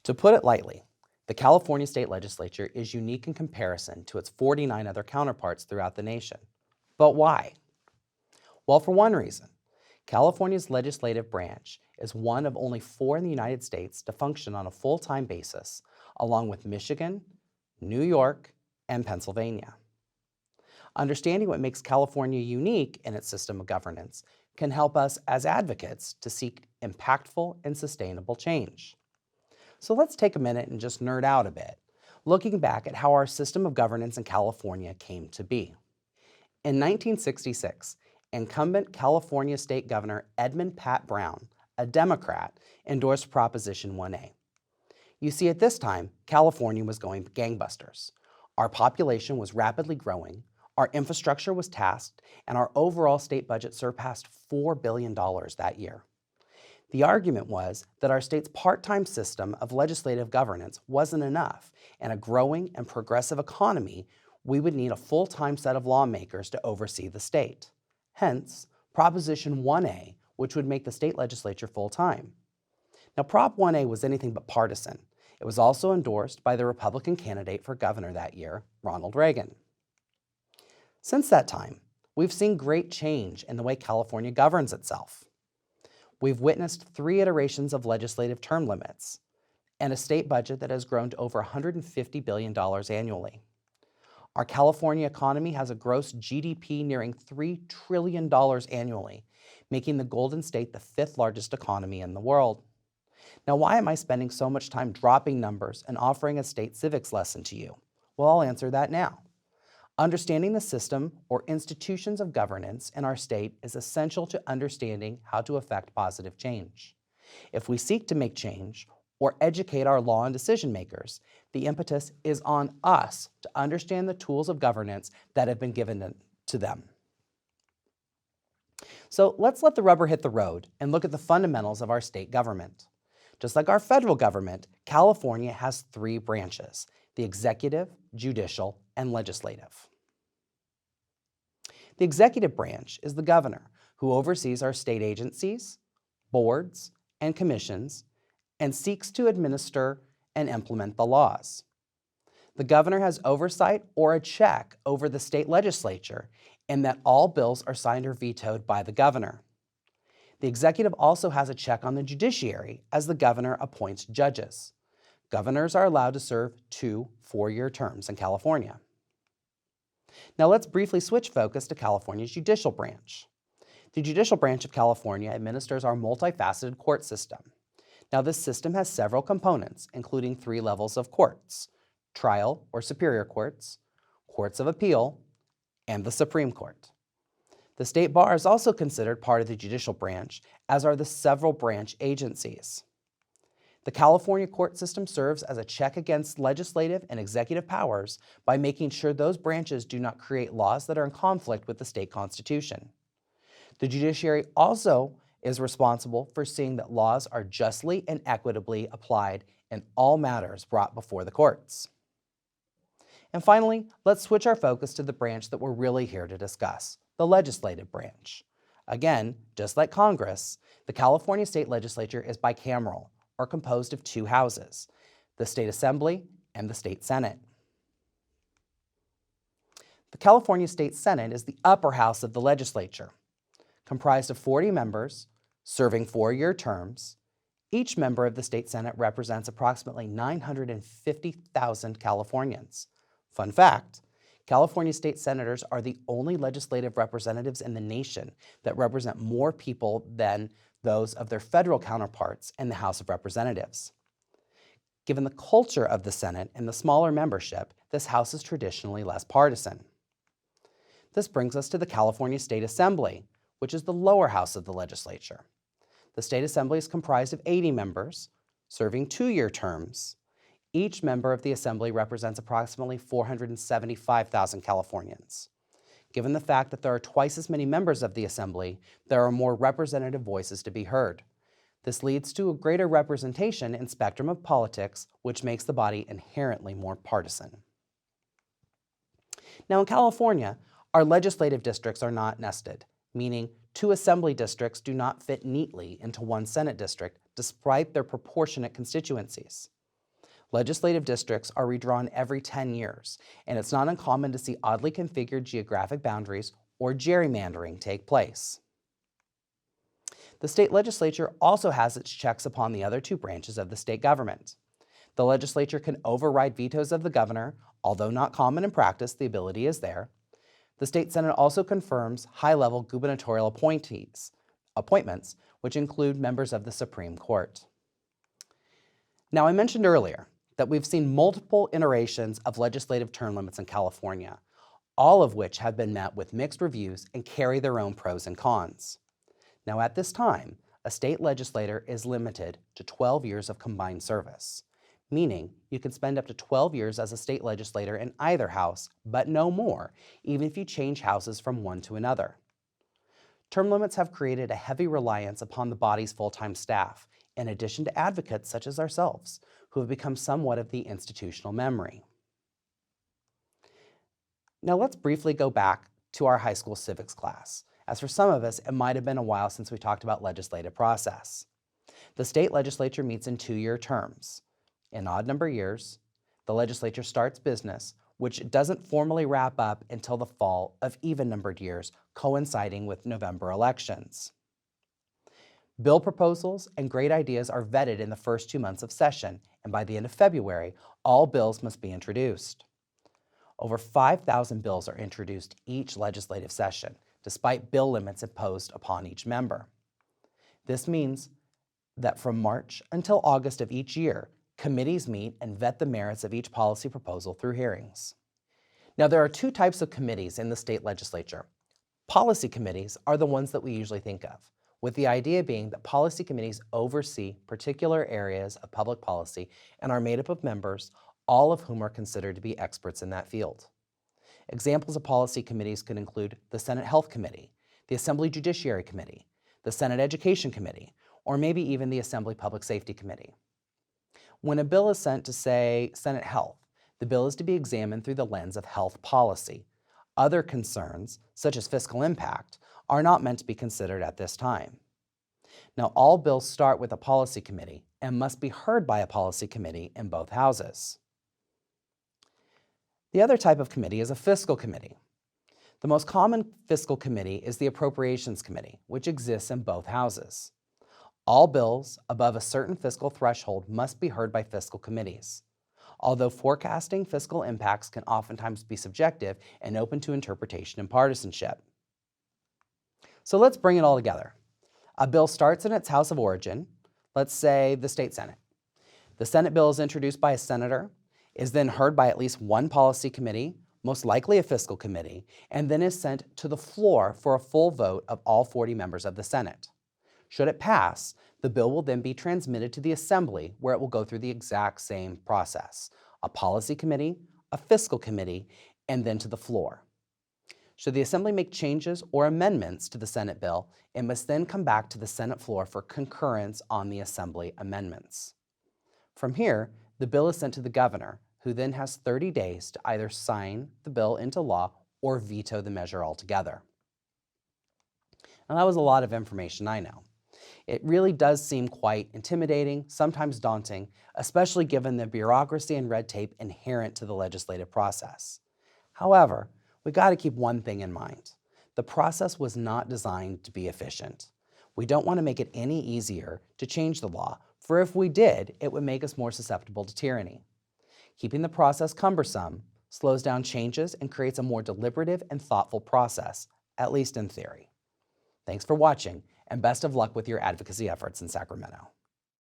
To put it lightly, the California State Legislature is unique in comparison to its 49 other counterparts throughout the nation. But why? Well, for one reason, California's legislative branch is one of only 4 in the United States to function on a full-time basis, along with Michigan, New York, and Pennsylvania. Understanding what makes California unique in its system of governance can help us as advocates to seek impactful and sustainable change. So let's take a minute and just nerd out a bit, looking back at how our system of governance in California came to be. In 1966, incumbent California State Governor Edmund Pat Brown, a Democrat, endorsed Proposition 1A. You see, at this time, California was going gangbusters. Our population was rapidly growing, our infrastructure was tasked, and our overall state budget surpassed $4 billion that year. The argument was that our state's part-time system of legislative governance wasn't enough. In a growing and progressive economy, we would need a full-time set of lawmakers to oversee the state. Hence, Proposition 1A, which would make the state legislature full-time. Now, Prop 1A was anything but partisan. It was also endorsed by the Republican candidate for governor that year, Ronald Reagan. Since that time, we've seen great change in the way California governs itself. We've witnessed 3 iterations of legislative term limits and a state budget that has grown to over $150 billion annually. Our California economy has a gross GDP nearing $3 trillion annually, making the Golden State the 5th largest economy in the world. Now, why am I spending so much time dropping numbers and offering a state civics lesson to you? Well, I'll answer that now. Understanding the system or institutions of governance in our state is essential to understanding how to effect positive change. If we seek to make change or educate our law and decision makers, the impetus is on us to understand the tools of governance that have been given to them. So let's let the rubber hit the road and look at the fundamentals of our state government. Just like our federal government, California has 3 branches: the executive, judicial, and legislative. The executive branch is the governor, who oversees our state agencies, boards, and commissions, and seeks to administer and implement the laws. The governor has oversight or a check over the state legislature in that all bills are signed or vetoed by the governor. The executive also has a check on the judiciary as the governor appoints judges. Governors are allowed to serve 2 4-year terms in California. Now let's briefly switch focus to California's judicial branch. The judicial branch of California administers our multifaceted court system. Now this system has several components, including 3 levels of courts: trial or superior courts, courts of appeal, and the Supreme Court. The state bar is also considered part of the judicial branch, as are the several branch agencies. The California court system serves as a check against legislative and executive powers by making sure those branches do not create laws that are in conflict with the state constitution. The judiciary also is responsible for seeing that laws are justly and equitably applied in all matters brought before the courts. And finally, let's switch our focus to the branch that we're really here to discuss, the legislative branch. Again, just like Congress, the California State Legislature is bicameral, or composed of 2 houses, the State Assembly and the State Senate. The California State Senate is the upper house of the legislature, comprised of 40 members serving 4-year terms. Each member of the State Senate represents approximately 950,000 Californians. Fun fact, California state senators are the only legislative representatives in the nation that represent more people than those of their federal counterparts in the House of Representatives. Given the culture of the Senate and the smaller membership, this House is traditionally less partisan. This brings us to the California State Assembly, which is the lower house of the legislature. The State Assembly is comprised of 80 members, serving 2-year terms. Each member of the Assembly represents approximately 475,000 Californians. Given the fact that there are twice as many members of the Assembly, there are more representative voices to be heard. This leads to a greater representation in spectrum of politics, which makes the body inherently more partisan. Now in California, our legislative districts are not nested, meaning 2 assembly districts do not fit neatly into 1 Senate district despite their proportionate constituencies. Legislative districts are redrawn every 10 years, and it's not uncommon to see oddly configured geographic boundaries or gerrymandering take place. The state legislature also has its checks upon the other two branches of the state government. The legislature can override vetoes of the governor, although not common in practice, the ability is there. The state senate also confirms high-level gubernatorial appointments, which include members of the Supreme Court. Now, I mentioned earlier that we've seen multiple iterations of legislative term limits in California, all of which have been met with mixed reviews and carry their own pros and cons. Now, at this time, a state legislator is limited to 12 years of combined service, meaning you can spend up to 12 years as a state legislator in either house, but no more, even if you change houses from one to another. Term limits have created a heavy reliance upon the body's full-time staff, in addition to advocates such as ourselves, who have become somewhat of the institutional memory. Now let's briefly go back to our high school civics class, as for some of us, it might have been a while since we talked about legislative process. The state legislature meets in 2-year terms. In odd number years, the legislature starts business, which doesn't formally wrap up until the fall of even-numbered years, coinciding with November elections. Bill proposals and great ideas are vetted in the first 2 months of session, and by the end of February, all bills must be introduced. Over 5,000 bills are introduced each legislative session, despite bill limits imposed upon each member. This means that from March until August of each year, committees meet and vet the merits of each policy proposal through hearings. Now, there are 2 types of committees in the state legislature. Policy committees are the ones that we usually think of, with the idea being that policy committees oversee particular areas of public policy and are made up of members, all of whom are considered to be experts in that field. Examples of policy committees could include the Senate Health Committee, the Assembly Judiciary Committee, the Senate Education Committee, or maybe even the Assembly Public Safety Committee. When a bill is sent to, say, Senate Health, the bill is to be examined through the lens of health policy. Other concerns, such as fiscal impact, are not meant to be considered at this time. Now, all bills start with a policy committee and must be heard by a policy committee in both houses. The other type of committee is a fiscal committee. The most common fiscal committee is the Appropriations Committee, which exists in both houses. All bills above a certain fiscal threshold must be heard by fiscal committees, although forecasting fiscal impacts can oftentimes be subjective and open to interpretation and partisanship. So let's bring it all together. A bill starts in its house of origin, let's say the state Senate. The Senate bill is introduced by a senator, is then heard by at least one policy committee, most likely a fiscal committee, and then is sent to the floor for a full vote of all 40 members of the Senate. Should it pass, the bill will then be transmitted to the Assembly, where it will go through the exact same process: a policy committee, a fiscal committee, and then to the floor. Should the Assembly make changes or amendments to the Senate bill, it must then come back to the Senate floor for concurrence on the Assembly amendments. From here, the bill is sent to the governor, who then has 30 days to either sign the bill into law or veto the measure altogether. Now, that was a lot of information, I know. It really does seem quite intimidating, sometimes daunting, especially given the bureaucracy and red tape inherent to the legislative process. However, we got to keep one thing in mind. The process was not designed to be efficient. We don't want to make it any easier to change the law, for if we did, it would make us more susceptible to tyranny. Keeping the process cumbersome slows down changes and creates a more deliberative and thoughtful process, at least in theory. Thanks for watching, and best of luck with your advocacy efforts in Sacramento.